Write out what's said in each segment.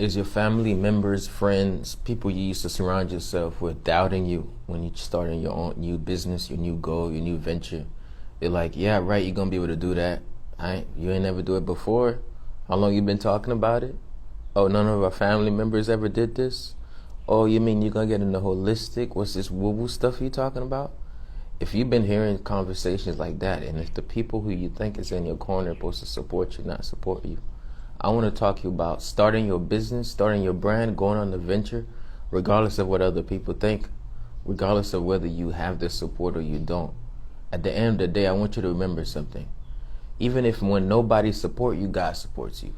Is your family members, friends, people you used to surround yourself with doubting you when you starting your own new business, your new goal, your new venture? They're like, yeah, right, you're gonna be able to do that. You ain't never do it before. How long you been talking about it? Oh, none of our family members ever did this? Oh, you mean you're gonna get into holistic? What's this woo-woo stuff you talking about? If you've been hearing conversations like that, and if the people who you think is in your corner are supposed to support you, not support you, I want to talk to you about starting your business, starting your brand, going on the venture, regardless of what other people think, regardless of whether you have the support or you don't. At the end of the day, I want you to remember something. Even if when nobody supports you, God supports you.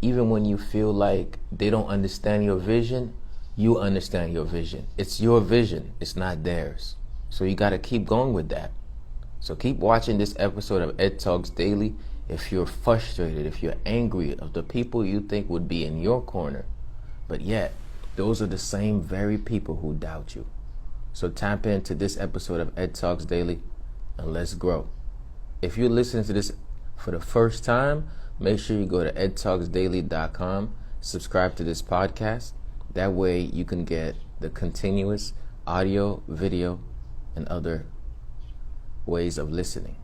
Even when you feel like they don't understand your vision, you understand your vision. It's your vision. It's not theirs. So you got to keep going with that. So keep watching this episode of Ed Talks Daily. If you're frustrated, if you're angry of the people you think would be in your corner, but yet those are the same very people who doubt you. So tap into this episode of Ed Talks Daily and let's grow. If you're listening to this for the first time, make sure you go to edtalksdaily.com, subscribe to this podcast. That way you can get the continuous audio, video, and other ways of listening.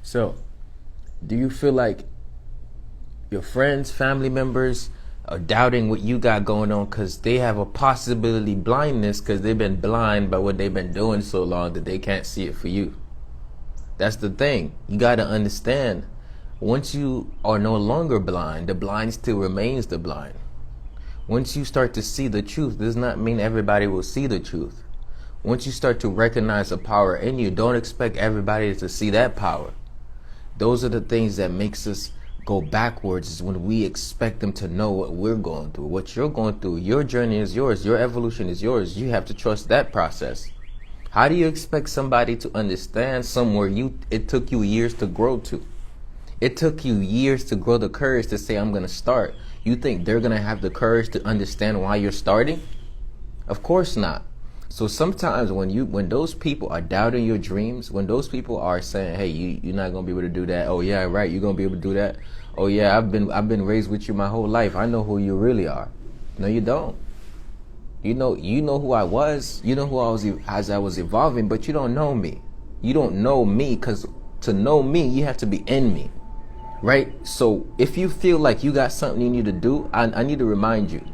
So, do you feel like your friends, family members are doubting what you got going on because they have a possibility blindness because they've been blind by what they've been doing so long that they can't see it for you? That's the thing. You got to understand, once you are no longer blind, the blind still remains the blind. Once you start to see the truth, does not mean everybody will see the truth. Once you start to recognize the power in you, don't expect everybody to see that power. Those are the things that makes us go backwards, is when we expect them to know what we're going through. What you're going through, your journey is yours. Your evolution is yours. You have to trust that process. How do you expect somebody to understand somewhere it took you years to grow to? It took you years to grow the courage to say, I'm going to start. You think they're going to have the courage to understand why you're starting? Of course not. So sometimes when those people are doubting your dreams, when those people are saying, hey, you're not going to be able to do that. Oh, yeah, right. You're going to be able to do that. Oh, yeah, I've been raised with you my whole life. I know who you really are. No, you don't. You know who I was. You know who I was as I was evolving, but you don't know me. You don't know me, because to know me, you have to be in me. Right? So if you feel like you got something you need to do, I need to remind you.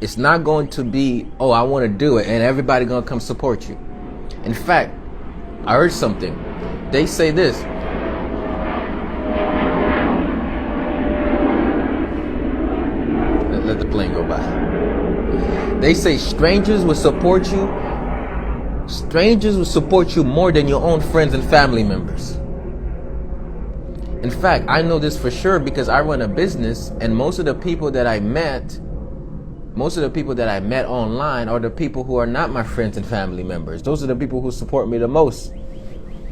It's not going to be, oh, I want to do it, and everybody going to come support you. In fact, I heard something. They say this. Let the plane go by. They say strangers will support you. Strangers will support you more than your own friends and family members. In fact, I know this for sure because I run a business, and most of the people that I met online are the people who are not my friends and family members. Those are the people who support me the most.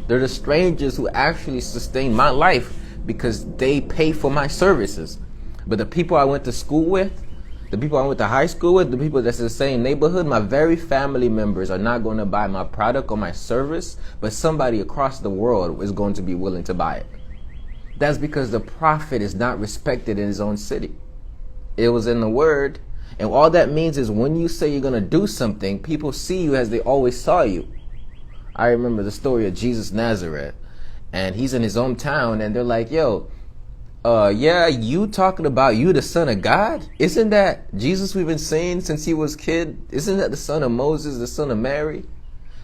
They're the strangers who actually sustain my life because they pay for my services. But the people I went to school with, the people I went to high school with, the people that's in the same neighborhood, my very family members are not going to buy my product or my service, but somebody across the world is going to be willing to buy it. That's because the prophet is not respected in his own city. It was in the word. And all that means is when you say you're going to do something, people see you as they always saw you. I remember the story of Jesus Nazareth, and he's in his hometown, and they're like, yo, yeah, you talking about you the son of God? Isn't that Jesus we've been seeing since he was a kid? Isn't that the son of Moses, the son of Mary?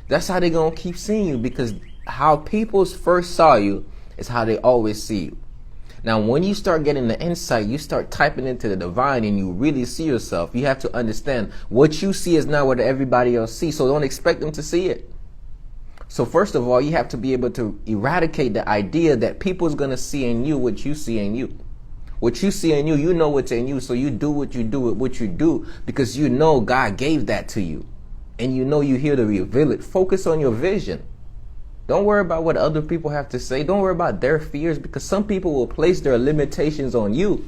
That's how they're going to keep seeing you, because how people first saw you is how they always see you. Now, when you start getting the insight, you start typing into the divine and you really see yourself. You have to understand what you see is not what everybody else sees. So don't expect them to see it. So first of all, you have to be able to eradicate the idea that people's going to see in you what you see in you. What you see in you, you know what's in you, so you do what you do with what you do because you know God gave that to you. And you know you're here to reveal it. Focus on your vision. Don't worry about what other people have to say. Don't worry about their fears because some people will place their limitations on you.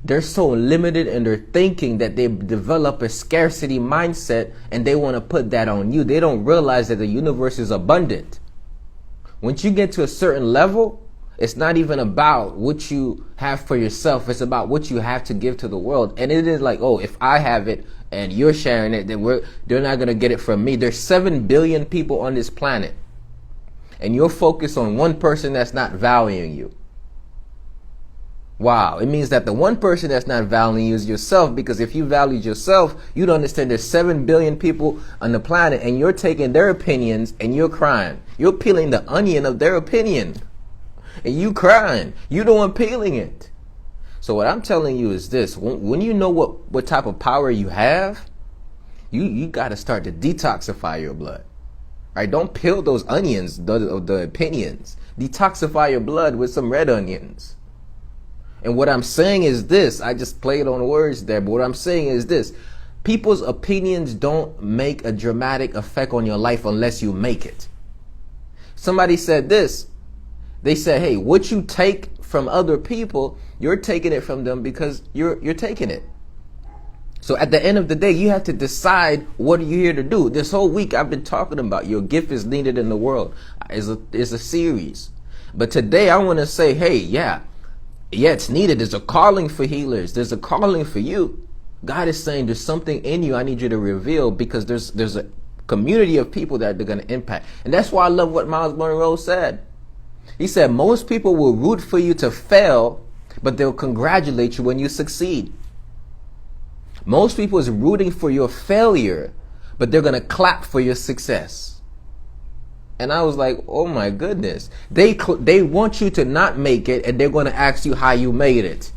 They're so limited in their thinking that they develop a scarcity mindset and they want to put that on you. They don't realize that the universe is abundant. Once you get to a certain level, it's not even about what you have for yourself. It's about what you have to give to the world. And it is like, oh, if I have it and you're sharing it, then they're not going to get it from me. There's 7 billion people on this planet. And you're focused on one person that's not valuing you. Wow, it means that the one person that's not valuing you is yourself, because if you valued yourself, you'd understand there's 7 billion people on the planet and you're taking their opinions and you're crying. You're peeling the onion of their opinion and you crying. You the one peeling it. So what I'm telling you is this: when you know what type of power you have, you got to start to detoxify your blood. Right? Don't peel those onions, the opinions. Detoxify your blood with some red onions. And what I'm saying is this, I just played on words there, but what I'm saying is this: people's opinions don't make a dramatic effect on your life unless you make it. Somebody said this. They said, hey, what you take from other people, you're taking it from them because you're taking it. So at the end of the day, you have to decide what are you here to do. This whole week I've been talking about your gift is needed in the world. It's a series. But today I want to say, hey, yeah, it's needed. There's a calling for healers. There's a calling for you. God is saying there's something in you I need you to reveal, because there's a community of people that they're going to impact. And that's why I love what Miles Monroe said. He said, most people will root for you to fail, but they'll congratulate you when you succeed. Most people is rooting for your failure, but they're going to clap for your success. And I was like, oh my goodness. They want you to not make it, and they're going to ask you how you made it.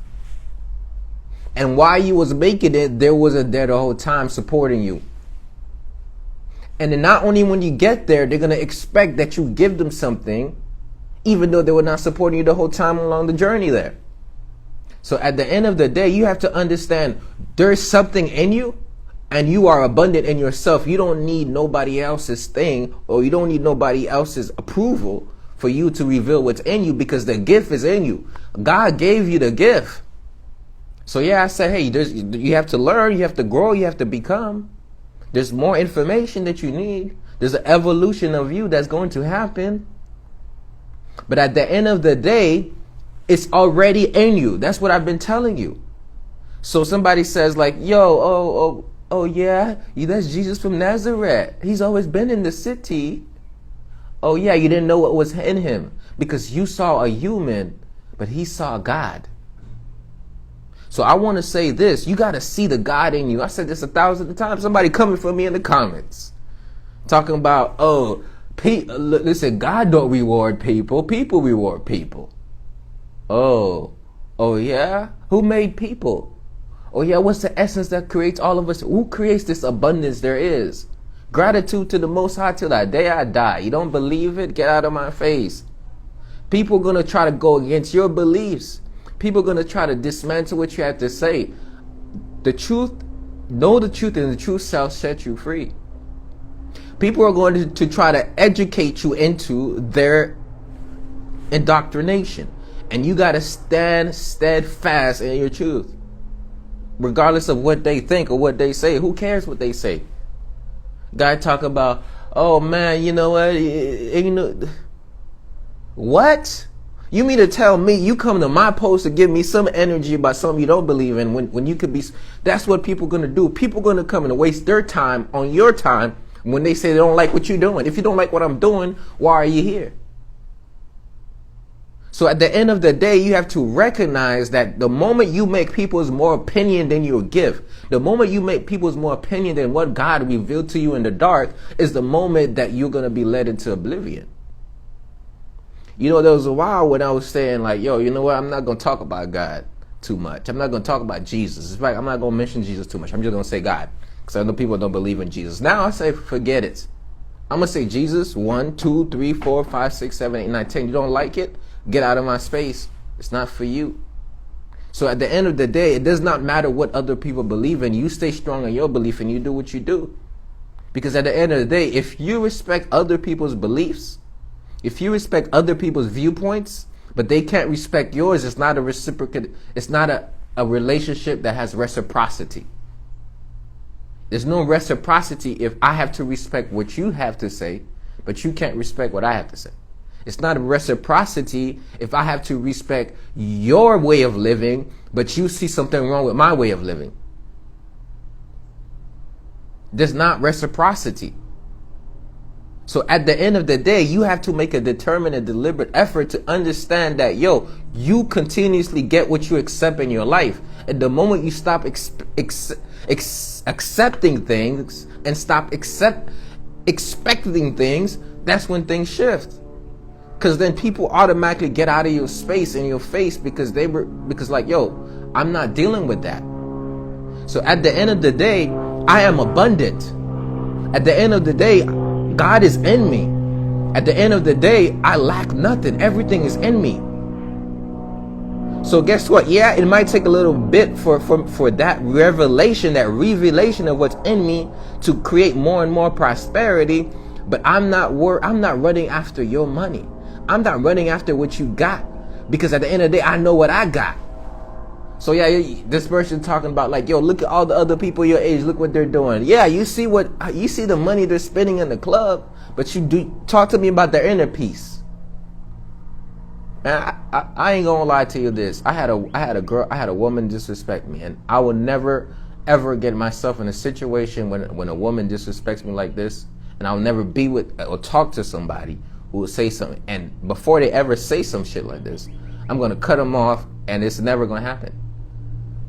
And while you was making it, there wasn't there the whole time supporting you. And then not only when you get there, they're going to expect that you give them something, even though they were not supporting you the whole time along the journey there. So at the end of the day, you have to understand there's something in you and you are abundant in yourself. You don't need nobody else's thing, or you don't need nobody else's approval for you to reveal what's in you, because the gift is in you. God gave you the gift. So yeah, I said, hey, you have to learn, you have to grow, you have to become. There's more information that you need. There's an evolution of you that's going to happen. But at the end of the day, it's already in you. That's what I've been telling you. So somebody says like, yo, oh yeah, that's Jesus from Nazareth. He's always been in the city. Oh yeah, you didn't know what was in him because you saw a human, but he saw God. So I want to say this: you got to see the God in you. I said this 1,000 times. Somebody coming for me in the comments talking about, listen, God don't reward people. People reward people. Oh yeah? Who made people? Oh yeah, what's the essence that creates all of us? Who creates this abundance there is? Gratitude to the Most High till that day I die. You don't believe it? Get out of my face. People are going to try to go against your beliefs. People are going to try to dismantle what you have to say. The truth, know the truth, and the truth shall set you free. People are going to try to educate you into their indoctrination. And you got to stand steadfast in your truth. Regardless of what they think or what they say. Who cares what they say? Guy talk about, oh man, you know what? What? You mean to tell me you come to my post to give me some energy about something you don't believe in when you could be... That's what people are going to do. People are going to come and waste their time on your time when they say they don't like what you're doing. If you don't like what I'm doing, why are you here? So at the end of the day, you have to recognize that the moment you make people's more opinion than your gift, the moment you make people's more opinion than what God revealed to you in the dark, is the moment that you're going to be led into oblivion. You know, there was a while when I was saying like, yo, you know what? I'm not going to talk about God too much. I'm not going to talk about Jesus. In fact, I'm not going to mention Jesus too much. I'm just going to say God, because I know people don't believe in Jesus. Now I say, forget it. I'm going to say Jesus 1, 2, 3, 4, 5, 6, 7, 8, 9, 10. You don't like it? Get out of my space. It's not for you. So at the end of the day, it does not matter what other people believe in. You stay strong in your belief and you do what you do. Because at the end of the day, if you respect other people's beliefs, if you respect other people's viewpoints, but they can't respect yours, it's not a reciprocate, it's not a relationship that has reciprocity. There's no reciprocity if I have to respect what you have to say, but you can't respect what I have to say. It's not a reciprocity if I have to respect your way of living, but you see something wrong with my way of living. There's not reciprocity. So at the end of the day, you have to make a determined and deliberate effort to understand that, you continuously get what you accept in your life. And the moment you stop accepting things and stop expecting things, that's when things shift. Because then people automatically get out of your space and your face because I'm not dealing with that. So at the end of the day, I am abundant. At the end of the day, God is in me. At the end of the day, I lack nothing. Everything is in me. So guess what? Yeah, it might take a little bit for that revelation of what's in me to create more and more prosperity. But I'm not running after your money. I'm not running after what you got, because at the end of the day, I know what I got. So yeah, this person talking about look at all the other people your age, look what they're doing. Yeah, you see the money they're spending in the club, but you do talk to me about their inner peace. Man, I ain't gonna lie to you this. I had a woman disrespect me, and I will never ever get myself in a situation when a woman disrespects me like this, and I'll never be with or talk to somebody who will say something, and before they ever say some shit like this, I'm gonna cut them off, and it's never gonna happen.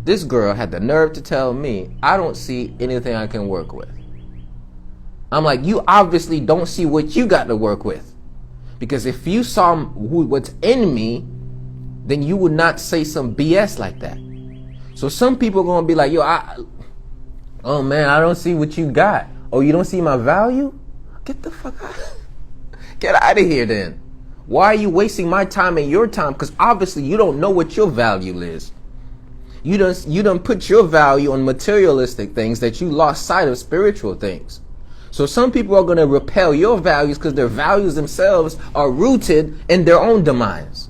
This girl had the nerve to tell me, I don't see anything I can work with. I'm like, you obviously don't see what you got to work with. Because if you saw what's in me, then you would not say some BS like that. So some people are going to be like, oh man, I don't see what you got. Oh, you don't see my value? Get the fuck out. Get out of here then. Why are you wasting my time and your time? Because obviously you don't know what your value is. You don't put your value on materialistic things that you lost sight of spiritual things. So some people are going to repel your values because their values themselves are rooted in their own demise.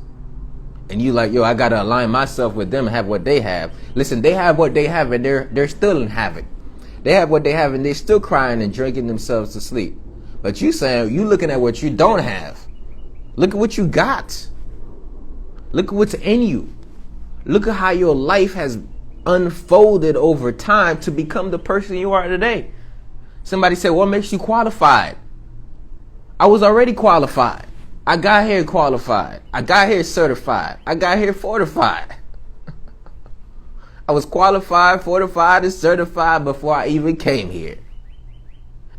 And you I got to align myself with them and have what they have. Listen, they have what they have and they're still in havoc. They have what they have and they're still crying and drinking themselves to sleep. But you looking at what you don't have. Look at what you got. Look at what's in you. Look at how your life has unfolded over time to become the person you are today. Somebody said, what makes you qualified? I was already qualified. I got here qualified. I got here certified. I got here fortified. I was qualified, fortified, and certified before I even came here.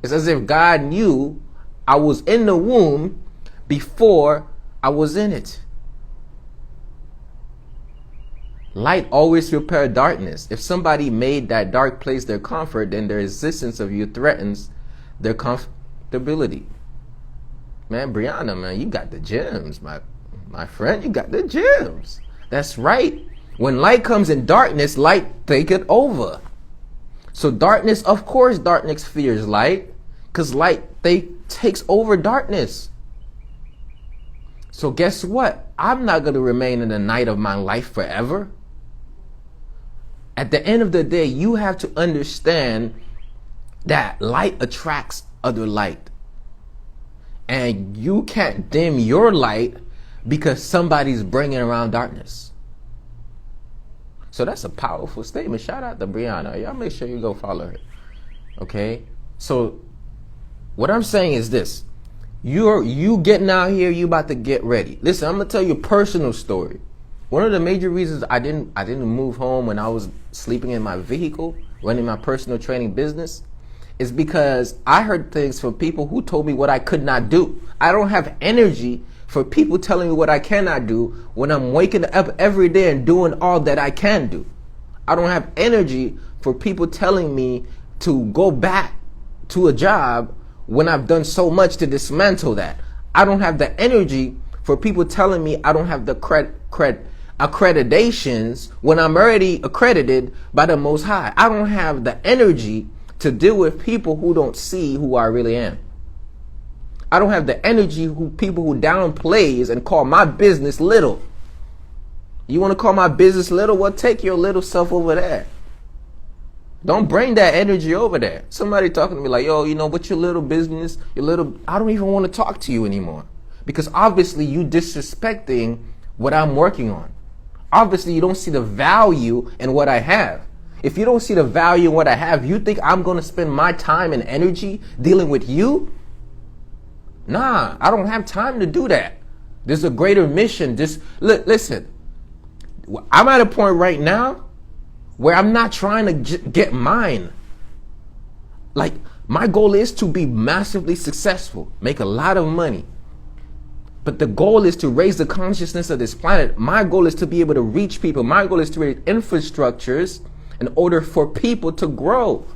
It's as if God knew I was in the womb before I was in it. Light always repairs darkness. If somebody made that dark place their comfort, then their existence of you threatens their comfortability. Man, Brianna, man, you got the gems. My friend, you got the gems. That's right. When light comes in darkness, light take it over. So darkness, of course, darkness fears light, because light takes over darkness. So guess what? I'm not going to remain in the night of my life forever. At the end of the day, you have to understand that light attracts other light. And you can't dim your light because somebody's bringing around darkness. So that's a powerful statement. Shout out to Brianna. Y'all make sure you go follow her. Okay? So what I'm saying is this. You getting out here, you about to get ready. Listen, I'm going to tell you a personal story. One of the major reasons I didn't move home when I was sleeping in my vehicle, running my personal training business, is because I heard things from people who told me what I could not do. I don't have energy for people telling me what I cannot do when I'm waking up every day and doing all that I can do. I don't have energy for people telling me to go back to a job when I've done so much to dismantle that. I don't have the energy for people telling me I don't have the accreditations when I'm already accredited by the Most High. I don't have the energy to deal with people who don't see who I really am. I don't have the energy people who downplays and call my business little. You want to call my business little? Well, take your little self over there. Don't bring that energy over there. Somebody talking to me like, yo, you know, what's your little business? I don't even want to talk to you anymore. Because obviously you disrespecting what I'm working on. Obviously you don't see the value in what I have. If you don't see the value in what I have, you think I'm going to spend my time and energy dealing with you? Nah, I don't have time to do that. There's a greater mission. Listen, I'm at a point right now where I'm not trying to get mine. Like, my goal is to be massively successful, make a lot of money. But the goal is to raise the consciousness of this planet. My goal is to be able to reach people. My goal is to create infrastructures in order for people to grow.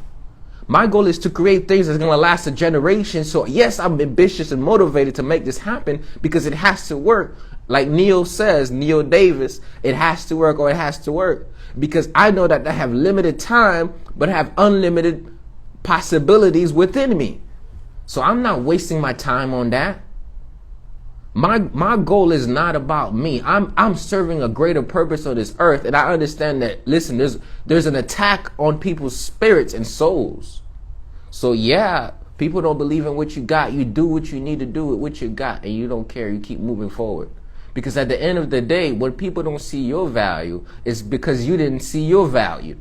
My goal is to create things that's going to last a generation. So yes, I'm ambitious and motivated to make this happen because it has to work. Like Neil Davis, it has to work or it has to work. Because I know that I have limited time, but I have unlimited possibilities within me. So I'm not wasting my time on that. My goal is not about me. I'm serving a greater purpose on this earth, and I understand that. Listen, there's an attack on people's spirits and souls. So yeah, people don't believe in what you got. You do what you need to do with what you got, and you don't care. You keep moving forward. Because at the end of the day, when people don't see your value, it's because you didn't see your value.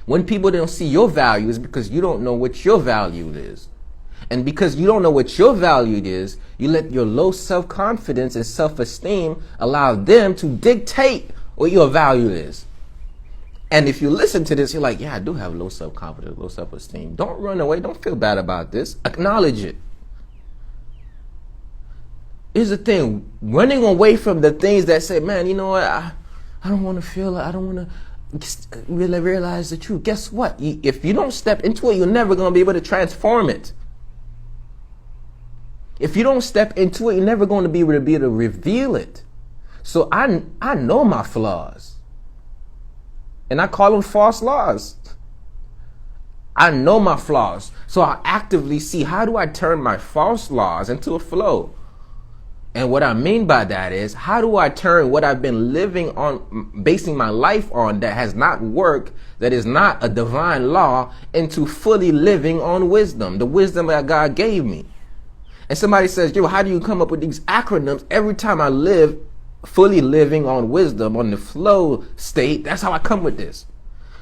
When people don't see your value, it's because you don't know what your value is. And because you don't know what your value is, you let your low self-confidence and self-esteem allow them to dictate what your value is. And if you listen to this, you're like, yeah, I do have low self-confidence, low self-esteem. Don't run away. Don't feel bad about this. Acknowledge it. Here's the thing. Running away from the things that say, man, you know what? I don't want to feel it. I don't want to really realize the truth. Guess what? If you don't step into it, you're never going to be able to transform it. If you don't step into it, you're never going to be able to reveal it. So I know my flaws. And I call them false laws. I know my flaws. So I actively see, how do I turn my false laws into a flow? And what I mean by that is, how do I turn what I've been living on, basing my life on, that has not worked, that is not a divine law, into fully living on wisdom, the wisdom that God gave me? And somebody says, yo, how do you come up with these acronyms? Every time I live fully living on wisdom, on the flow state, that's how I come with this.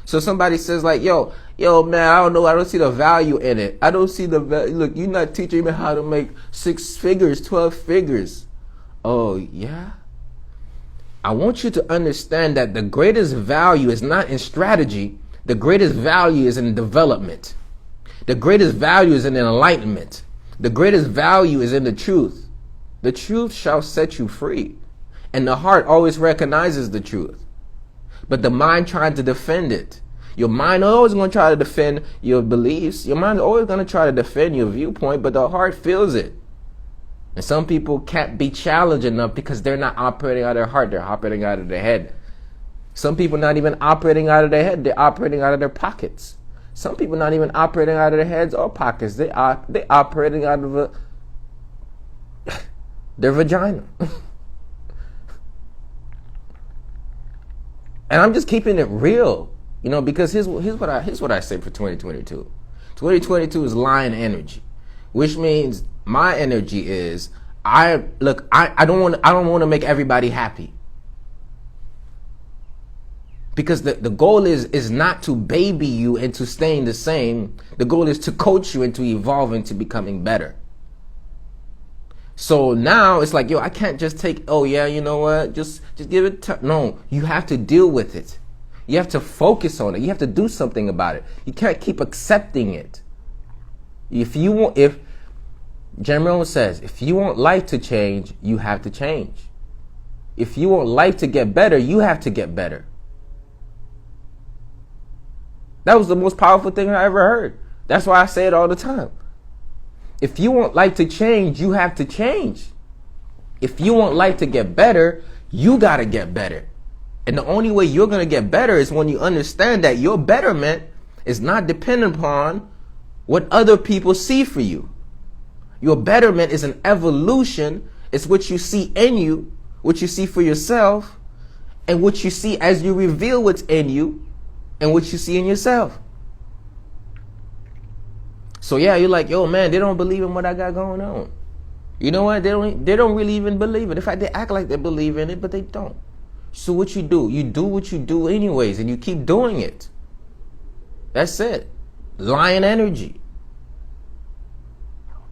So somebody says like, yo, man, I don't know. I don't see the value in it. I don't see the value. Look, you're not teaching me how to make 6 figures, 12 figures. Oh, yeah? I want you to understand that the greatest value is not in strategy. The greatest value is in development. The greatest value is in enlightenment. The greatest value is in the truth. The truth shall set you free. And the heart always recognizes the truth. But the mind trying to defend it. Your mind is always going to try to defend your beliefs. Your mind is always going to try to defend your viewpoint, but the heart feels it. And some people can't be challenged enough because they're not operating out of their heart. They're operating out of their head. Some people not even operating out of their head. They're operating out of their pockets. Some people not even operating out of their heads or pockets. They operating out of their vagina. And I'm just keeping it real, you know, because here's what I say for 2022. 2022 is lion energy, which means my energy is I don't want to make everybody happy. Because the goal is not to baby you into staying the same. The goal is to coach you into evolving to becoming better. So now it's like, yo, I can't just take, oh yeah, you know what, just give it time. No, you have to deal with it. You have to focus on it. You have to do something about it. You can't keep accepting it. If General says, if you want life to change, you have to change. If you want life to get better, you have to get better. That was the most powerful thing I ever heard. That's why I say it all the time. If you want life to change, you have to change. If you want life to get better, You got to get better. And the only way you're going to get better is when you understand that your betterment is not dependent upon what other people see for you. Your betterment is an evolution. It's what you see in you, what you see for yourself, and what you see as you reveal what's in you and what you see in yourself. So yeah, you're like, yo, man, they don't believe in what I got going on. You know what? They don't really even believe it. In fact, they act like they believe in it, but they don't. So what you do what you do anyways, and you keep doing it. That's it. Lion energy.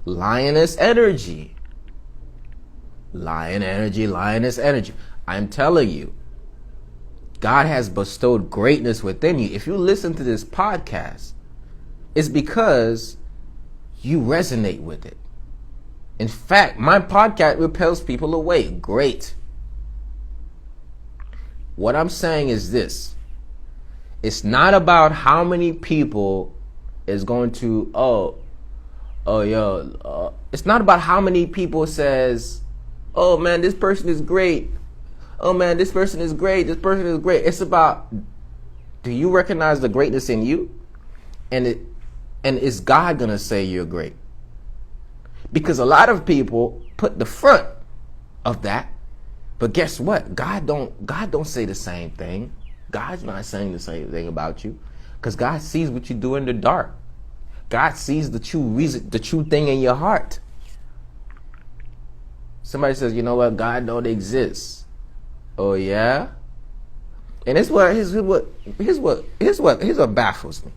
Lioness energy. Lion energy, lioness energy. I'm telling you, God has bestowed greatness within you. If you listen to this podcast, it's because you resonate with it. In fact, my podcast repels people away. Great. What I'm saying is this. It's not about how many people is going to, it's not about how many people says, oh man, this person is great. Oh man, this person is great. This person is great. It's about, do you recognize the greatness in you? And is God going to say you're great? Because a lot of people put the front of that, but guess what? God don't say the same thing. God's not saying the same thing about you, because God sees what you do in the dark. God sees the true thing in your heart. Somebody says, you know what? God don't exist. Oh yeah. And here's what baffles me.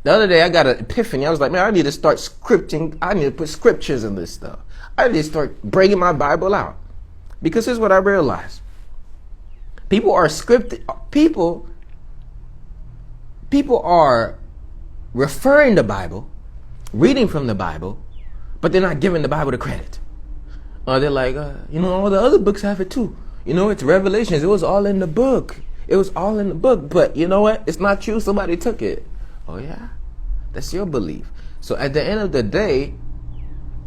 The other day I got an epiphany. I was like, man, I need to start scripting. I need to put scriptures in this stuff. I need to start bringing my Bible out. Because here's what I realized. People are scripted. People are referring the Bible, reading from the Bible, but they're not giving the Bible the credit. They're like, all the other books have it too. It's Revelations. It was all in the book. It was all in the book. But you know what? It's not true. Somebody took it. Oh yeah? That's your belief. So at the end of the day,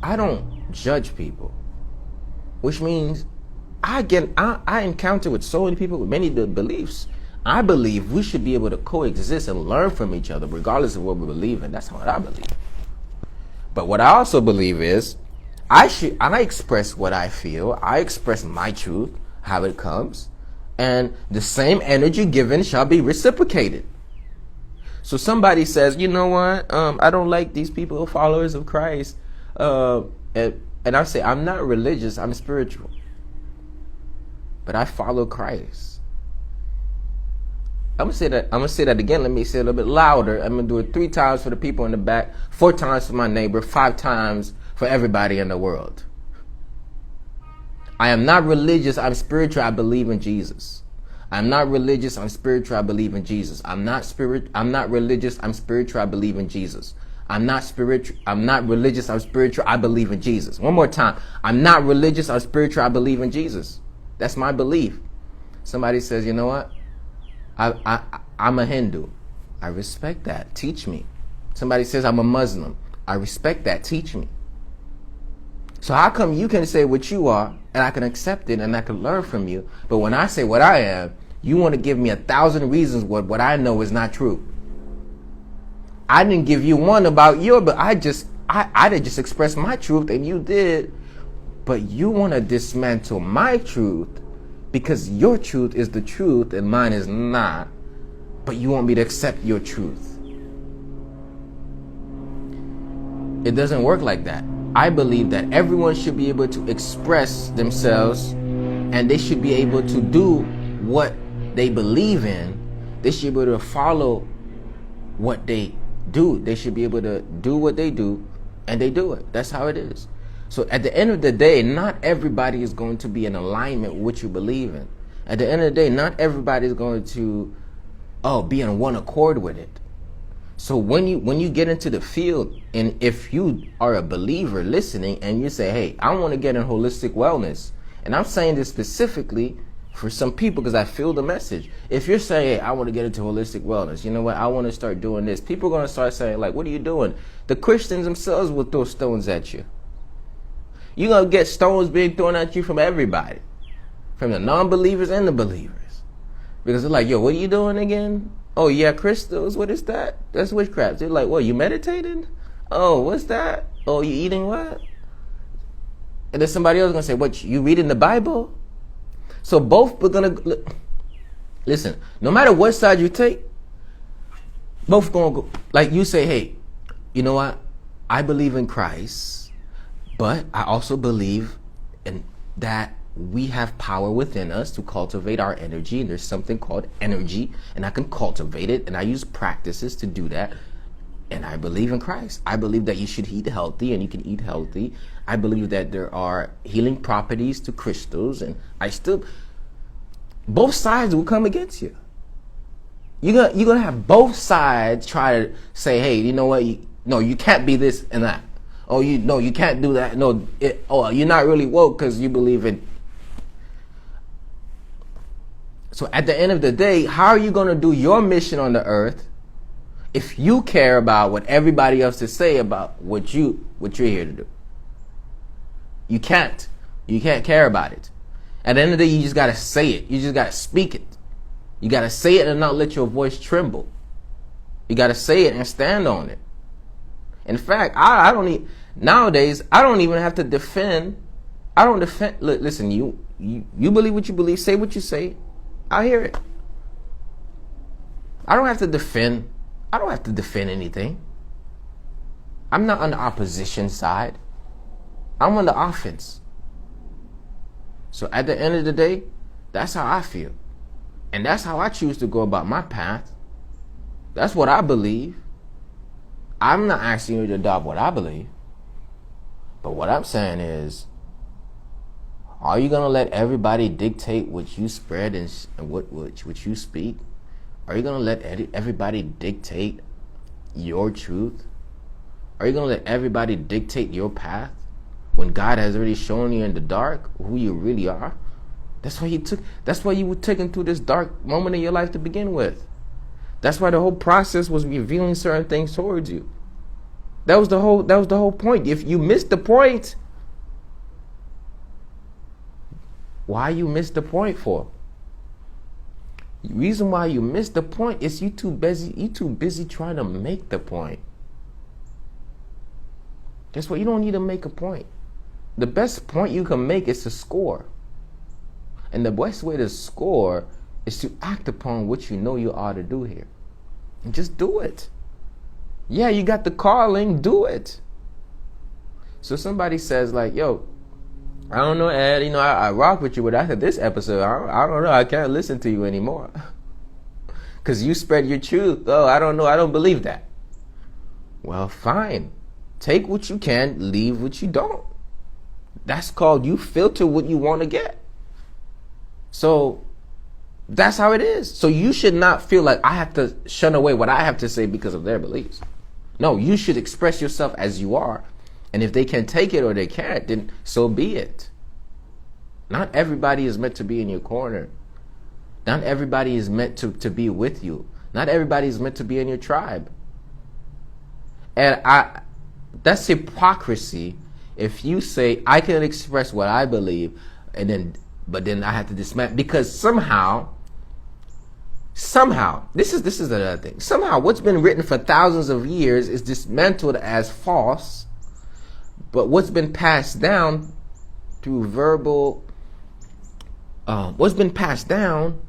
I don't judge people. Which means I encounter with so many people with many beliefs. I believe we should be able to coexist and learn from each other regardless of what we believe in. That's what I believe. But what I also believe is I express what I feel. I express my truth, how it comes. And the same energy given shall be reciprocated. So somebody says, you know what? I don't like these people, followers of Christ. And I say, I'm not religious, I'm spiritual. But I follow Christ. I'm gonna say that again. Let me say it a little bit louder. I'm gonna do it 3 times for the people in the back, 4 times for my neighbor, 5 times for everybody in the world. I am not religious, I'm spiritual, I believe in Jesus. I'm not religious, I'm spiritual, I believe in Jesus. I'm not religious, I'm spiritual, I believe in Jesus. I'm not religious, I'm spiritual, I believe in Jesus. One more time. I'm not religious, I'm spiritual, I believe in Jesus. That's my belief. Somebody says, you know what? I'm a Hindu. I respect that. Teach me. Somebody says I'm a Muslim. I respect that. Teach me. So how come you can say what you are and I can accept it and I can learn from you, but when I say what I am, you want to give me 1,000 reasons what I know is not true? I didn't give you one about your, but I did just express my truth and you did. But you want to dismantle my truth because your truth is the truth and mine is not. But you want me to accept your truth. It doesn't work like that. I believe that everyone should be able to express themselves and they should be able to do what they believe in. They should be able to follow what they do. They should be able to do what they do and they do it. That's how it is. So at the end of the day, not everybody is going to be in alignment with what you believe in. At the end of the day, not everybody is going to be in one accord with it. So when you get into the field, and if you are a believer listening and you say, hey, I want to get in holistic wellness, and I'm saying this specifically for some people because I feel the message. If you're saying, hey, I want to get into holistic wellness, you know what, I want to start doing this, people are going to start saying, like, what are you doing? The Christians themselves will throw stones at you. You're going to get stones being thrown at you from everybody. from the non-believers and the believers. Because they're like, yo, what are you doing again? Oh, yeah, crystals, what is that? That's witchcraft. They're like, what, you meditating? Oh, what's that? Oh, you eating what? And then somebody else is going to say, what, you reading the Bible? So both are going to, listen, no matter what side you take, both going to go, like you say, hey, you know what? I believe in Christ, but I also believe in that we have power within us to cultivate our energy, and there's something called energy, and I can cultivate it, and I use practices to do that. And I believe in Christ. I believe that you should eat healthy, and you can eat healthy. I believe that there are healing properties to crystals, and both sides will come against you. You're gonna have both sides try to say, hey, you know what? You can't be this and that. Oh, you can't do that. No, you're not really woke because you believe in. So at the end of the day, how are you gonna do your mission on the earth if you care about what everybody else is saying about what you're here to do? You can't care about it. At the end of the day, you just gotta say it. You just gotta speak it. You gotta say it and not let your voice tremble. You gotta say it and stand on it. In fact, nowadays I don't even have to defend. I don't defend. Look, listen, you believe what you believe. Say what you say. I hear it. I don't have to defend. I don't have to defend anything. I'm not on the opposition side. I'm on the offense. So at the end of the day, that's how I feel. And that's how I choose to go about my path. That's what I believe. I'm not asking you to adopt what I believe. But what I'm saying is, are you going to let everybody dictate what you spread and what you speak? Are you going to let everybody dictate your truth? Are you going to let everybody dictate your path when God has already shown you in the dark who you really are? That's why you were taken through this dark moment in your life to begin with. That's why the whole process was revealing certain things towards you. That was the whole point. If you missed the point, why you missed the point for? The reason why you missed the point is you too busy trying to make the point. Guess what? You don't need to make a point. The best point you can make is to score. And the best way to score is to act upon what you know you ought to do here. And just do it. Yeah, you got the calling, do it. So somebody says like, yo, I don't know, Ed, I rock with you, but after this episode, I don't know, I can't listen to you anymore. Because you spread your truth. Oh, I don't know, I don't believe that. Well, fine. Take what you can, leave what you don't. That's called you filter what you want to get. So that's how it is. So you should not feel like I have to shun away what I have to say because of their beliefs. No, you should express yourself as you are. And if they can take it or they can't, then so be it. Not everybody is meant to be in your corner. Not everybody is meant to be with you. Not everybody is meant to be in your tribe. And that's hypocrisy if you say I can express what I believe but then I have to dismantle because somehow this is another thing. Somehow what's been written for thousands of years is dismantled as false, but what's been passed down through verbal, what's been passed down,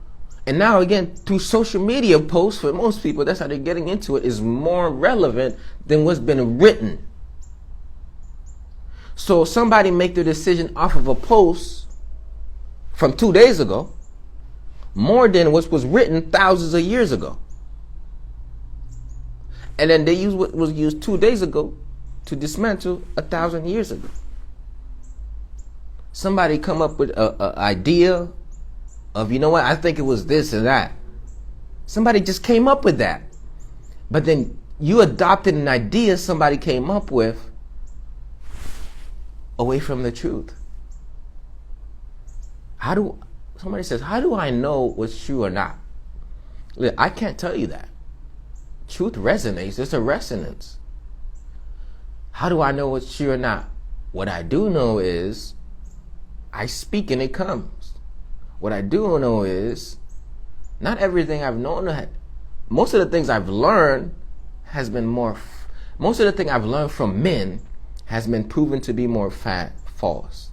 and now again through social media posts for most people, that's how they're getting into it, is more relevant than what's been written. So somebody make their decision off of a post from 2 days ago, more than what was written thousands of years ago. And then they use what was used 2 days ago to dismantle 1,000 years ago. Somebody come up with an idea of, you know what, I think it was this and that. Somebody just came up with that. But then you adopted an idea somebody came up with away from the truth. Somebody says, how do I know what's true or not? Look, I can't tell you that. Truth resonates. There's a resonance. How do I know what's true or not? What I do know is I speak and it comes. What I do know is not everything I've known. Most of the things I've learned has been most of the thing I've learned from men has been proven to be more false.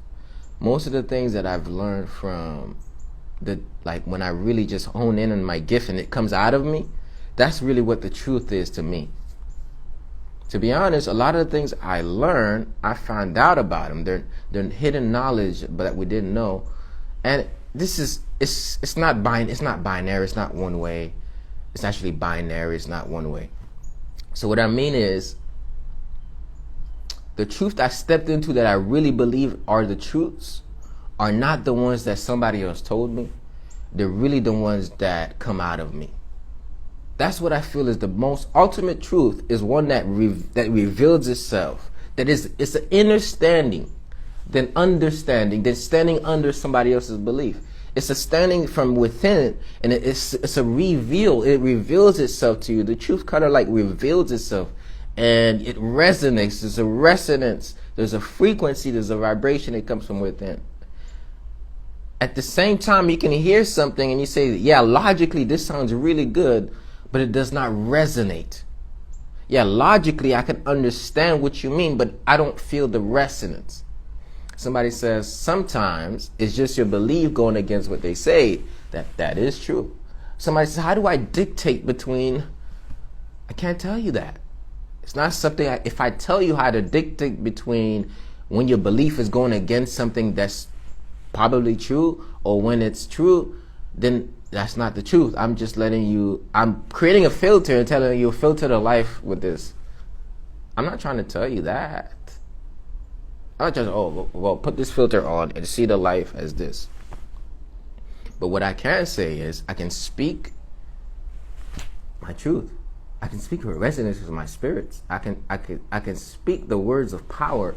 Most of the things that I've learned from like when I really just hone in on my gift and it comes out of me, that's really what the truth is to me. To be honest, a lot of the things I learned, I found out about them. They're hidden knowledge, but that we didn't know. And this is it's not binary. It's not one way. It's actually binary. It's not one way. So what I mean is, the truth that I stepped into that I really believe are the truths are not the ones that somebody else told me. They're really the ones that come out of me. That's what I feel is the most ultimate truth, is one that reveals itself. It's an inner standing, then understanding, then standing under somebody else's belief. It's a standing from within, and it's a reveal. It reveals itself to you. The truth kind of like reveals itself, and it resonates. There's a resonance. There's a frequency. There's a vibration that comes from within. At the same time, you can hear something and you say, yeah, logically this sounds really good, but it does not resonate. Yeah, logically I can understand what you mean, but I don't feel the resonance. Somebody says sometimes it's just your belief going against what they say. That is true. Somebody says, how do I dictate between? I can't tell you that. It's not something, if I tell you how to dictate between when your belief is going against something that's probably true or when it's true, then that's not the truth. I'm just letting you, I'm creating a filter and telling you, filter the life with this. I'm not trying to tell you that. I'm just, put this filter on and see the life as this. But what I can say is I can speak my truth. I can speak what resonates with my spirits. I can speak the words of power.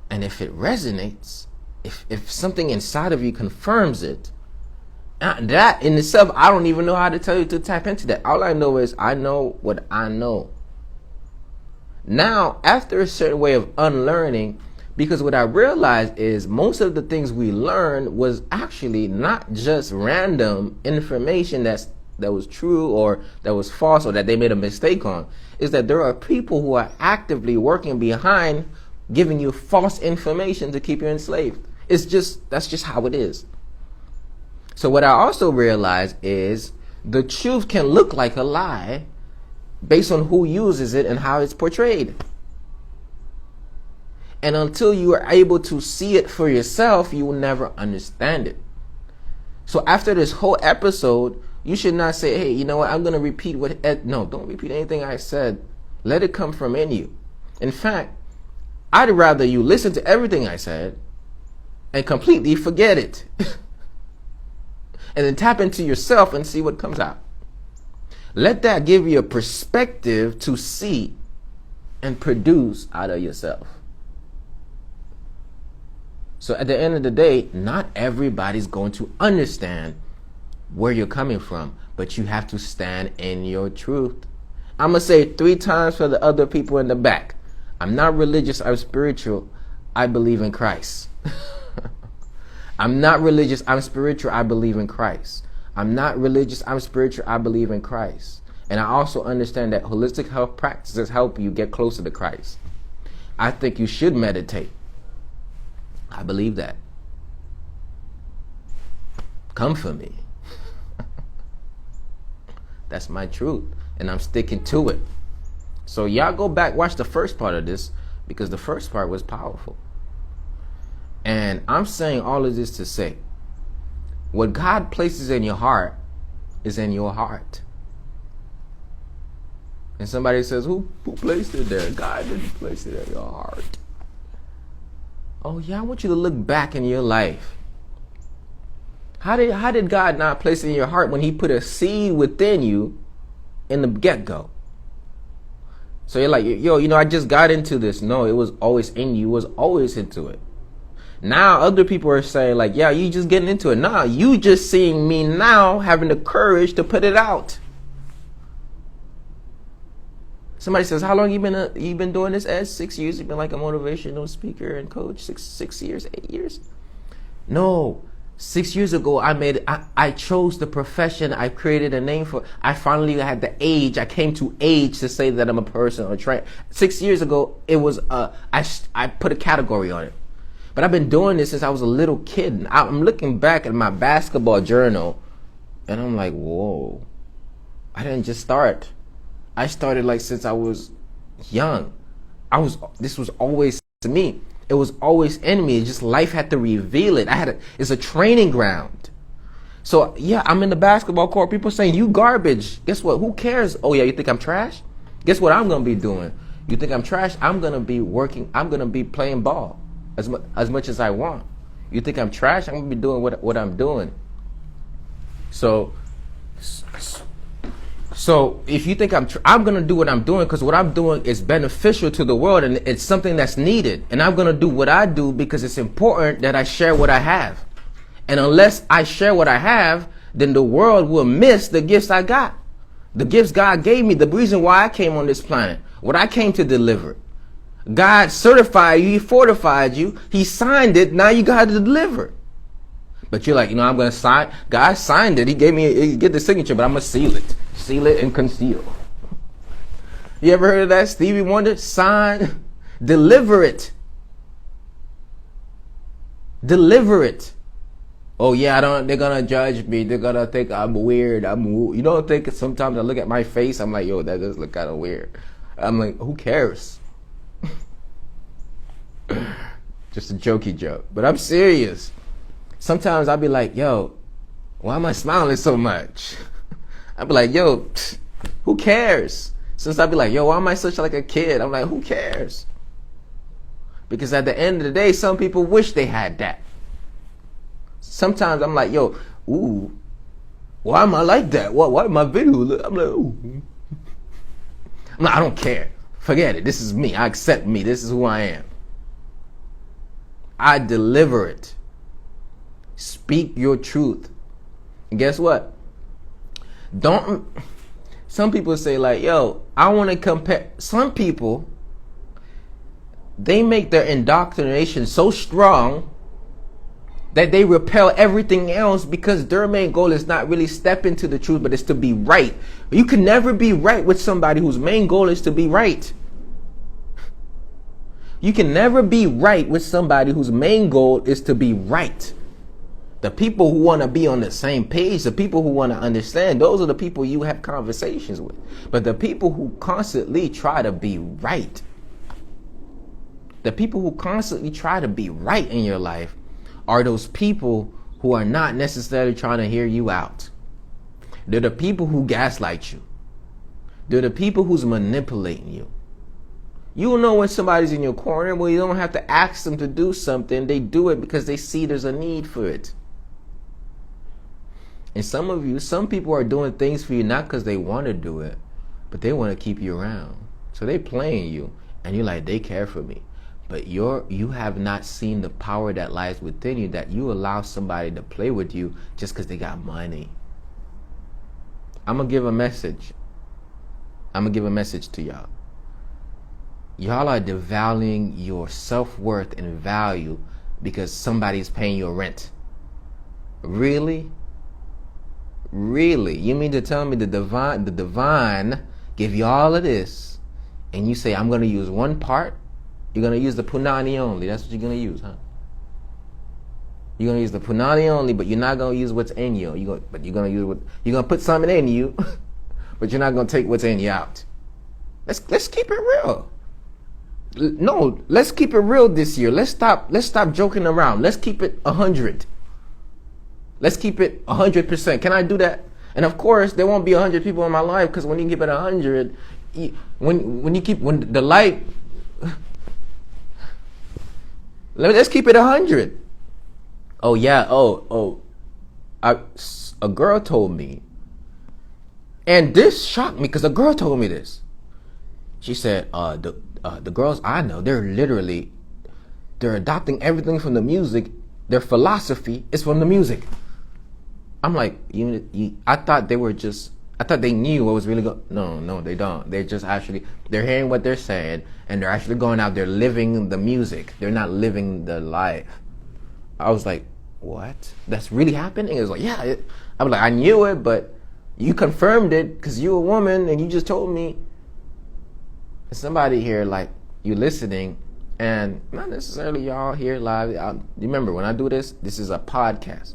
And if it resonates, if something inside of you confirms it, that in itself, I don't even know how to tell you to tap into that. All I know is I know what I know. Now, after a certain way of unlearning, because what I realized is most of the things we learned was actually not just random information that was true or that was false or that they made a mistake on, is that there are people who are actively working behind giving you false information to keep you enslaved. That's just how it is. So what I also realized is the truth can look like a lie based on who uses it and how it's portrayed. And until you are able to see it for yourself, you will never understand it. So after this whole episode, you should not say, hey, you know what, I'm going to repeat no, don't repeat anything I said. Let it come from in you. In fact, I'd rather you listen to everything I said and completely forget it. And then tap into yourself and see what comes out. Let that give you a perspective to see and produce out of yourself. So at the end of the day, not everybody's going to understand where you're coming from, but you have to stand in your truth. I'm going to say it 3 times for the other people in the back. I'm not religious, I'm spiritual. I believe in Christ. I'm not religious, I'm spiritual, I believe in Christ. I'm not religious, I'm spiritual, I believe in Christ. And I also understand that holistic health practices help you get closer to Christ. I think you should meditate. I believe that. Come for me. That's my truth, and I'm sticking to it. So y'all go back, watch the first part of this, because the first part was powerful. And I'm saying all of this to say, what God places in your heart is in your heart. And somebody says, who placed it there? God didn't place it in your heart. Oh yeah, I want you to look back in your life. How did God not place it in your heart when he put a seed within you in the get-go? So you're like, yo, I just got into this. No, it was always in you. It was always into it. Now other people are saying like, yeah, you just getting into it. Nah, you just seeing me now having the courage to put it out. Somebody says, how long you been doing this, Ed? 6 years? You've been like a motivational speaker and coach? 6 years, 8 years? No, 6 years ago, I chose the profession. I created a name for. I finally had the age. I came to age to say that I'm a personal trainer. 6 years ago, it was I put a category on it. But I've been doing this since I was a little kid. And I'm looking back at my basketball journal, and I'm like, whoa! I didn't just start. I started like since I was young. This was always to me. It was always in me. It's just life had to reveal it. It's a training ground. So yeah, I'm in the basketball court. People saying you garbage. Guess what? Who cares? Oh yeah, you think I'm trash? Guess what I'm gonna be doing? You think I'm trash? I'm gonna be working. I'm gonna be playing ball as much as I want. You think I'm trash? I'm gonna be doing what I'm doing. So if you think I'm going to do what I'm doing because what I'm doing is beneficial to the world and it's something that's needed. And I'm going to do what I do because it's important that I share what I have. And unless I share what I have, then the world will miss the gifts I got. The gifts God gave me, the reason why I came on this planet, what I came to deliver. God certified you, He fortified you, He signed it, now you got to deliver. But you're like, I'm going to sign. God signed it. He get the signature, but I'm going to seal it. Seal it and conceal. You ever heard of that? Stevie Wonder? Sign, deliver it. Deliver it. Oh yeah, they're going to judge me. They're going to think I'm weird. You don't think sometimes I look at my face, I'm like, yo, that does look kind of weird. I'm like, who cares? Just a jokey joke. But I'm serious. Sometimes I'll be like, yo, why am I smiling so much? I'll be like, yo, who cares? Since I'll be like, yo, why am I such like a kid? I'm like, who cares? Because at the end of the day, some people wish they had that. Sometimes I'm like, yo, ooh, why am I like that? Why my video? I'm like, ooh. I'm like, I don't care. Forget it. This is me. I accept me. This is who I am. I deliver it. Speak your truth. And guess what? Some people say like, yo, I want to compare. Some people, they make their indoctrination so strong that they repel everything else because their main goal is not really step into the truth, but it's to be right. You can never be right with somebody whose main goal is to be right. You can never be right with somebody whose main goal is to be right. The people who want to be on the same page, the people who want to understand, those are the people you have conversations with. But the people who constantly try to be right, the people who constantly try to be right in your life are those people who are not necessarily trying to hear you out. They're the people who gaslight you. They're the people who's manipulating you. You'll know when somebody's in your corner. Well, you don't have to ask them to do something. They do it because they see there's a need for it. And some people are doing things for you not because they want to do it, but they want to keep you around. So they playing you, and you're like, they care for me. But you have not seen the power that lies within you, that you allow somebody to play with you just because they got money. I'm going to give a message. I'm going to give a message to y'all. Y'all are devaluing your self-worth and value because somebody's paying your rent. Really? Really? You mean to tell me the divine give you all of this and you say, I'm going to use one part? You're going to use the punani only. That's what you're going to use, huh? You're going to use the punani only, but you're not going to use what's in you. You're going to put something in you, but you're not going to take what's in you out. Let's keep it real. No, let's keep it real this year. Let's stop joking around. Let's keep it 100. Let's keep it 100%. Can I do that? And of course, there won't be 100 people in my life because when you keep it 100, when the light, let's keep it 100. Oh yeah. A girl told me, and this shocked me because a girl told me this. She said, the girls I know, they're adopting everything from the music. Their philosophy is from the music. I'm like, I thought they knew what was really going. No, they don't. They're hearing what they're saying, and they're actually going out there living the music. They're not living the life. I was like, what? That's really happening? It was like, yeah. I was like, I knew it, but you confirmed it because you're a woman and you just told me. There's somebody here, like, you listening, and not necessarily y'all here live. Remember, when I do this, this is a podcast.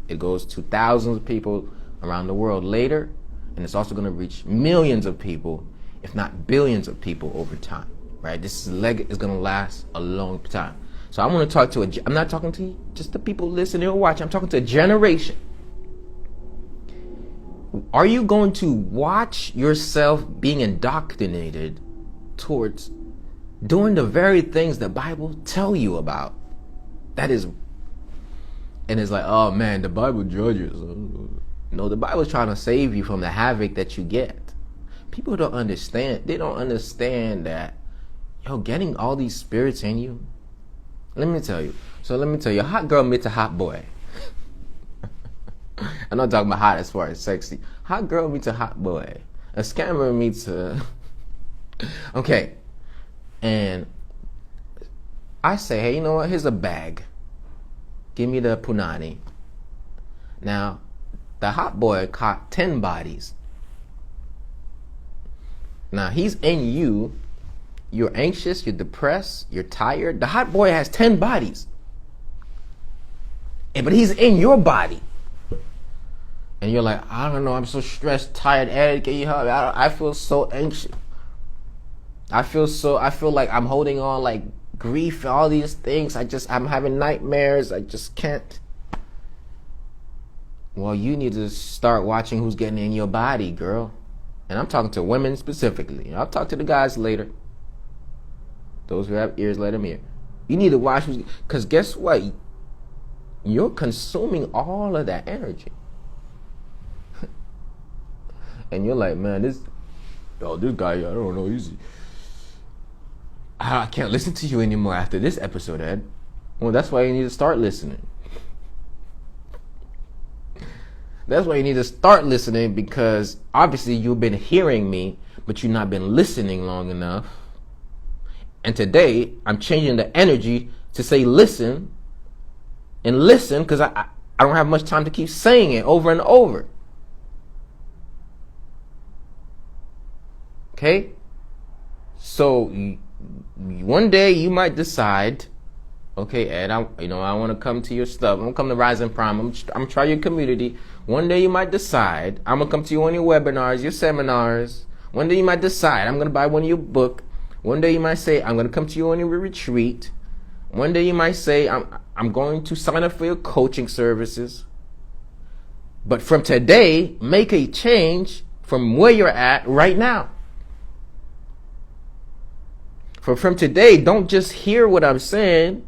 It goes to thousands of people around the world later, and it's also going to reach millions of people, if not billions of people over time, right? This is going to last a long time. So I want to talk to I'm not talking to just the people listening or watching. I'm talking to a generation. Are you going to watch yourself being indoctrinated towards doing the very things the Bible tell you about? That is, and it's like, oh man, the Bible judges. No, the Bible's trying to save you from the havoc that you get. People don't understand. They don't understand that, getting all these spirits in you. Let me tell you. A hot girl meets a hot boy. I'm not talking about hot as far as sexy. Hot girl meets a hot boy. A scammer meets a... Okay. And I say, hey, you know what? Here's a bag. Give me the punani. Now, the hot boy caught 10 bodies. Now, he's in you. You're anxious, you're depressed, you're tired. The hot boy has 10 bodies. But he's in your body. And you're like, I don't know, I'm so stressed, tired, Ed, can you help me? I feel so anxious. I feel like I'm holding on like grief, all these things. I'm having nightmares. I just can't. Well, you need to start watching who's getting in your body, girl. And I'm talking to women specifically. I'll talk to the guys later. Those who have ears, let them hear. You need to watch who's, because guess what? You're consuming all of that energy. And you're like, man, this guy, I don't know, I can't listen to you anymore after this episode, Ed. Well, that's why you need to start listening. That's why you need to start listening, because obviously you've been hearing me, but you've not been listening long enough. And today, I'm changing the energy to say listen, and listen, because I don't have much time to keep saying it over and over. Okay? So, one day you might decide, okay, Ed, I want to come to your stuff. I'm going to come to Rise and Prime. I'm going to try your community. One day you might decide, I'm going to come to you on your webinars, your seminars. One day you might decide, I'm going to buy one of your book. One day you might say, I'm going to come to you on your retreat. One day you might say, I'm going to sign up for your coaching services. But from today, make a change from where you're at right now. From today, don't just hear what I'm saying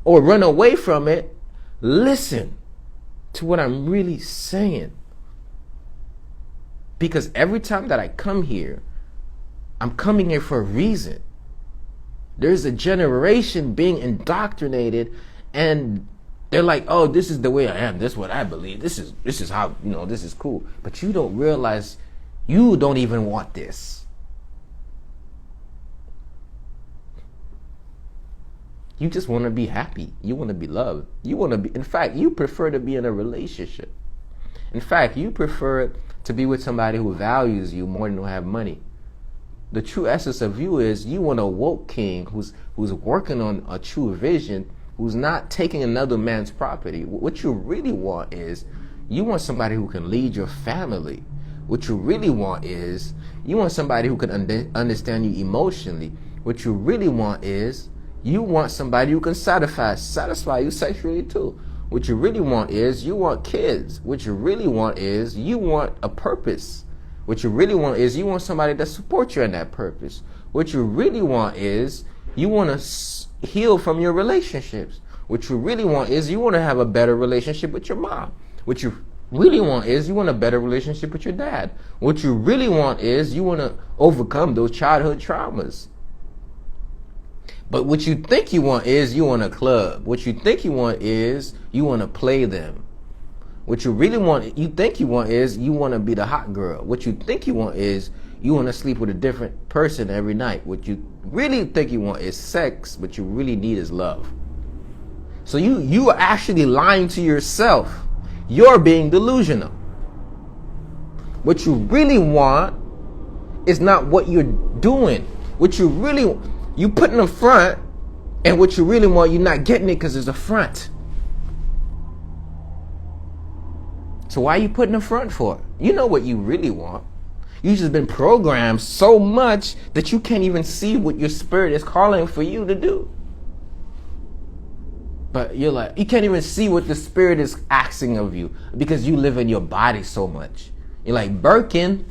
or run away from it. Listen to what I'm really saying. Because every time that I come here, I'm coming here for a reason. There's a generation being indoctrinated, and they're like, oh, this is the way I am. This is what I believe. This is how, this is cool. But you don't realize you don't even want this. You just want to be happy. You want to be loved. In fact, you prefer to be in a relationship. In fact, you prefer to be with somebody who values you more than who have money. The true essence of you is you want a woke king who's working on a true vision, who's not taking another man's property. What you really want is you want somebody who can lead your family. What you really want is you want somebody who can understand you emotionally. What you really want is you want somebody who can satisfy you sexually too. What you really want is you want kids. What you really want is you want a purpose. What you really want is you want somebody that supports you in that purpose. What you really want is you want to heal from your relationships. What you really want is you want to have a better relationship with your mom. What you really want is you want a better relationship with your dad. What you really want is you want to overcome those childhood traumas. But what you think you want is you want a club. What you think you want is you want to play them. What you really want, you think you want is you want to be the hot girl. What you think you want is you want to sleep with a different person every night. What you really think you want is sex. What you really need is love. So you are actually lying to yourself. You're being delusional. What you really want is not what you're doing. What you really, you put in the front, and what you really want, you're not getting it because there's a front. So why are you putting a front for? You know what you really want. You just been programmed so much that you can't even see what your spirit is calling for you to do. But you're like, you can't even see what the spirit is asking of you because you live in your body so much. You're like, Birkin.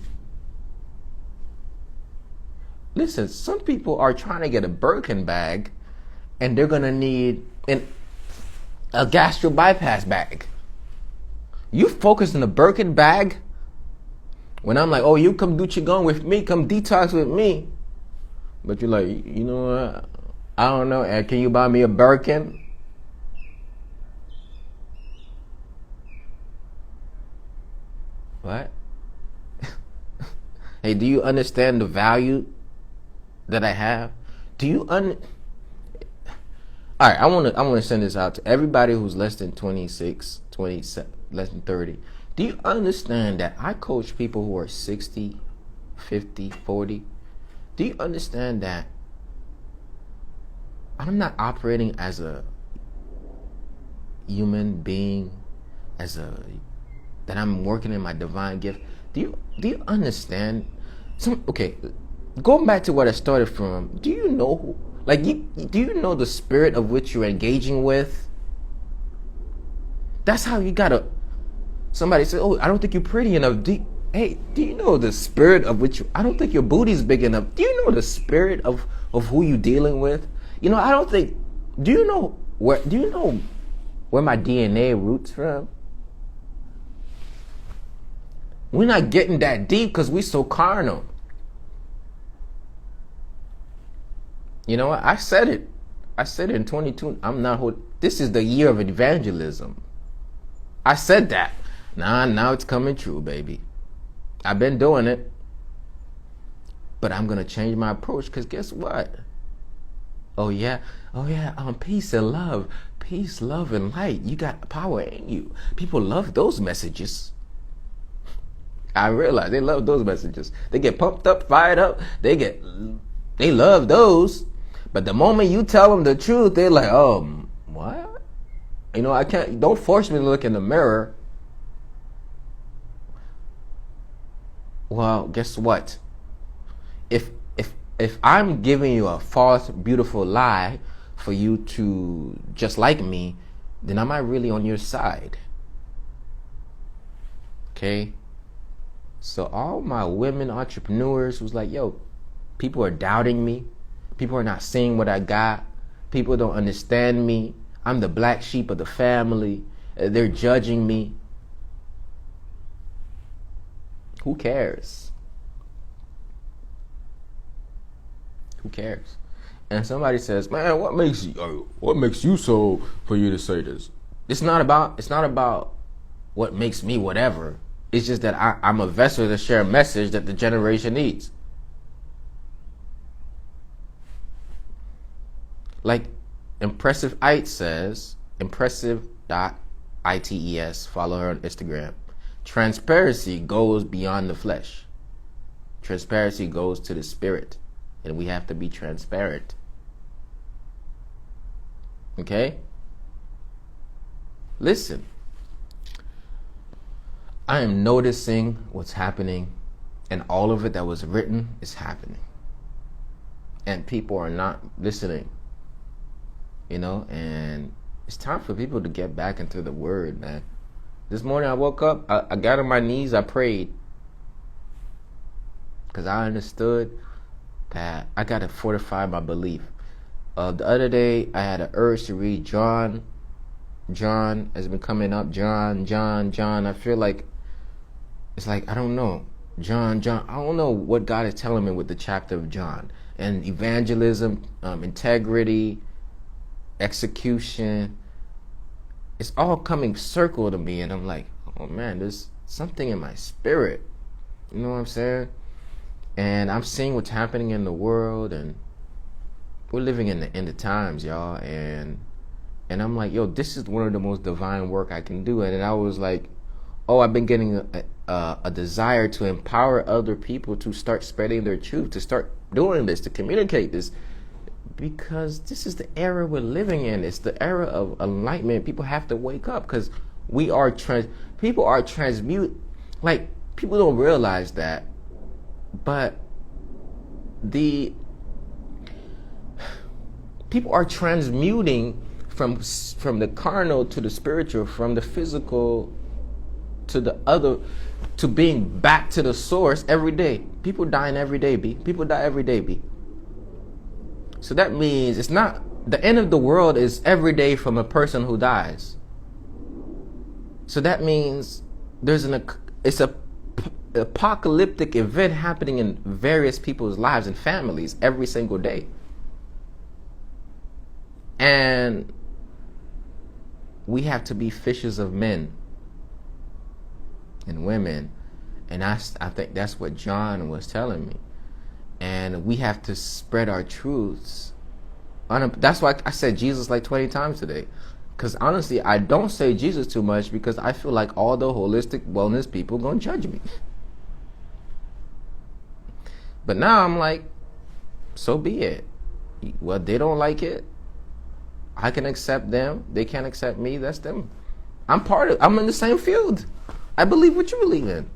Listen, some people are trying to get a Birkin bag and they're going to need a gastro bypass bag. You focus on the Birkin bag when I'm like, oh, you come do Qigong with me, come detox with me. But you're like, you know what? I don't know. Can you buy me a Birkin? What? Hey, do you understand the value that I have? Do you All right, I want to send this out to everybody who's less than 26, 27, less than 30. Do you understand that I coach people who are 60, 50, 40? Do you understand that I'm not operating as a human being, that I'm working in my divine gift? Do you understand? Okay, going back to what I started from, do you know do you know the spirit of which you're engaging with? That's how you gotta. Somebody said, oh, I don't think you're pretty enough. Hey, do you know the spirit of which I don't think your booty's big enough? Do you know the spirit of who you're dealing with? You know, I don't think. Do you know where my DNA roots from? We're not getting that deep because we're so carnal. You know what? I said it in 22. This is the year of evangelism. I said that. Now it's coming true, baby. I've been doing it. But I'm going to change my approach because guess what? Oh yeah, peace and love. Peace, love, and light. You got power in you. People love those messages. I realize they love those messages. They get pumped up, fired up. They love those. But the moment you tell them the truth, they're like, oh, what? You know, don't force me to look in the mirror. Well, guess what? If I'm giving you a false, beautiful lie for you to just like me, then am I really on your side? Okay? So all my women entrepreneurs who's like, yo, people are doubting me. People are not seeing what I got. People don't understand me. I'm the black sheep of the family. They're judging me. Who cares? Who cares? And somebody says, man, what makes you so for you to say this? It's not about what makes me whatever. It's just that I'm a vessel to share a message that the generation needs. Like Impressive Ite says, impressive.ites, follow her on Instagram. Transparency goes beyond the flesh. Transparency goes to the spirit. And we have to be transparent. Okay? Listen. I am noticing what's happening, and all of it that was written is happening. And people are not listening. You know, and it's time for people to get back into the word, man. This morning I woke up, I got on my knees, I prayed. Because I understood that I got to fortify my belief. The other day, I had an urge to read John. John has been coming up. John. I feel like, it's like, I don't know. John. I don't know what God is telling me with the chapter of John. And evangelism, integrity, execution. It's all coming circle to me. And I'm like, oh man, there's something in my spirit. You know what I'm saying? And I'm seeing what's happening in the world, and we're living in the end of times, y'all. And And I'm like, yo, this is one of the most divine work I can do. And then I was like, oh, I've been getting a desire to empower other people to start spreading their truth, to start doing this, to communicate this. Because this is the era we're living in. It's the era of enlightenment. People have to wake up because people are transmute. Like, people don't realize that, but the people are transmuting from the carnal to the spiritual, from the physical to the other, to being back to the source every day. People dying every day, B. People die every day, B. So that means it's not the end of the world is every day from a person who dies. So that means it's a apocalyptic event happening in various people's lives and families every single day. And we have to be fishers of men and women. And I think that's what John was telling me. And we have to spread our truths. That's why I said Jesus like 20 times today. Because honestly, I don't say Jesus too much because I feel like all the holistic wellness people are going to judge me. But now I'm like, so be it. Well, they don't like it. I can accept them. They can't accept me. That's them. I'm in the same field. I believe what you believe in.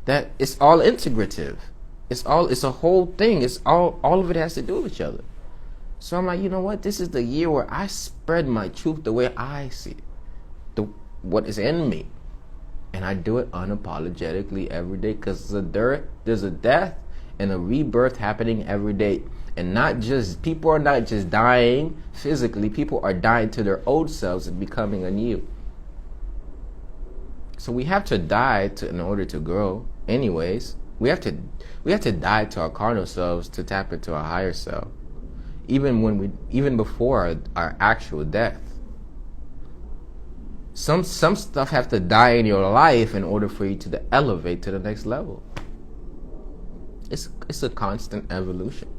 That it's all integrative. It's a whole thing. It's all of it has to do with each other. So I'm like, you know what? This is the year where I spread my truth the way I see it, what is in me, and I do it unapologetically every day because there's a death and a rebirth happening every day, and people are not just dying physically. People are dying to their old selves and becoming anew. So we have to die in order to grow. Anyways, we have to die to our carnal selves to tap into our higher self. Even before our actual death. Some stuff have to die in your life in order for you to elevate to the next level. It's a constant evolution.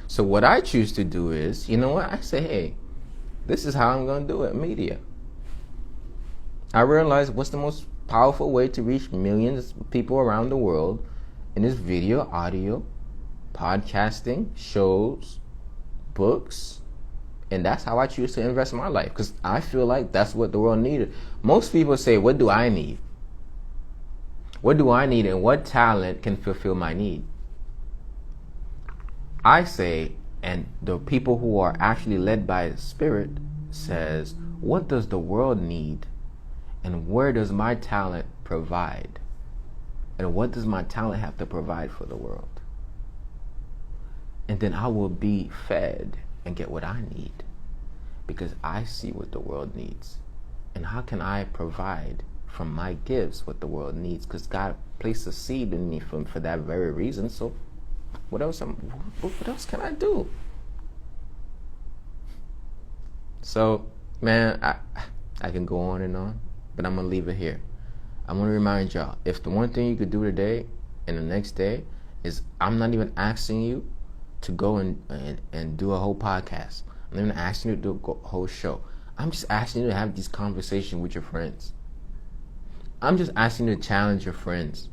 So what I choose to do is, you know what? I say, hey, this is how I'm going to do it, media. I realize what's the most powerful way to reach millions of people around the world, and it's video, audio, podcasting, shows, books, and that's how I choose to invest my life because I feel like that's what the world needed. Most people say, what do I need? What do I need and what talent can fulfill my need? I say, and the people who are actually led by the Spirit says, what does the world need and where does my talent provide? And what does my talent have to provide for the world? And then I will be fed and get what I need because I see what the world needs. And how can I provide from my gifts what the world needs? Because God placed a seed in me for that very reason. So what else can I do? So, man, I can go on and on, but I'm going to leave it here. I'm going to remind y'all, if the one thing you could do today and the next day is I'm not even asking you to go and do a whole podcast. I'm not even asking you to do a whole show. I'm just asking you to have these conversations with your friends. I'm just asking you to challenge your friends.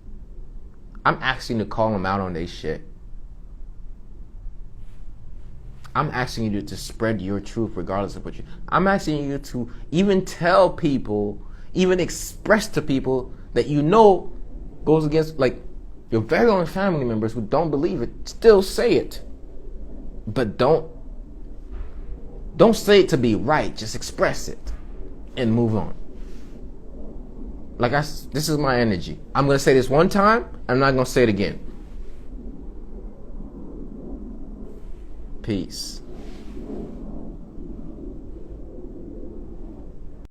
I'm asking you to call them out on their shit. I'm asking you to spread your truth regardless of I'm asking you to even tell people, even express to people that you know goes against, like, your very own family members who don't believe it. Still say it. But don't say it to be right. Just express it and move on. This is my energy. I'm going to say this one time. I'm not going to say it again. Peace.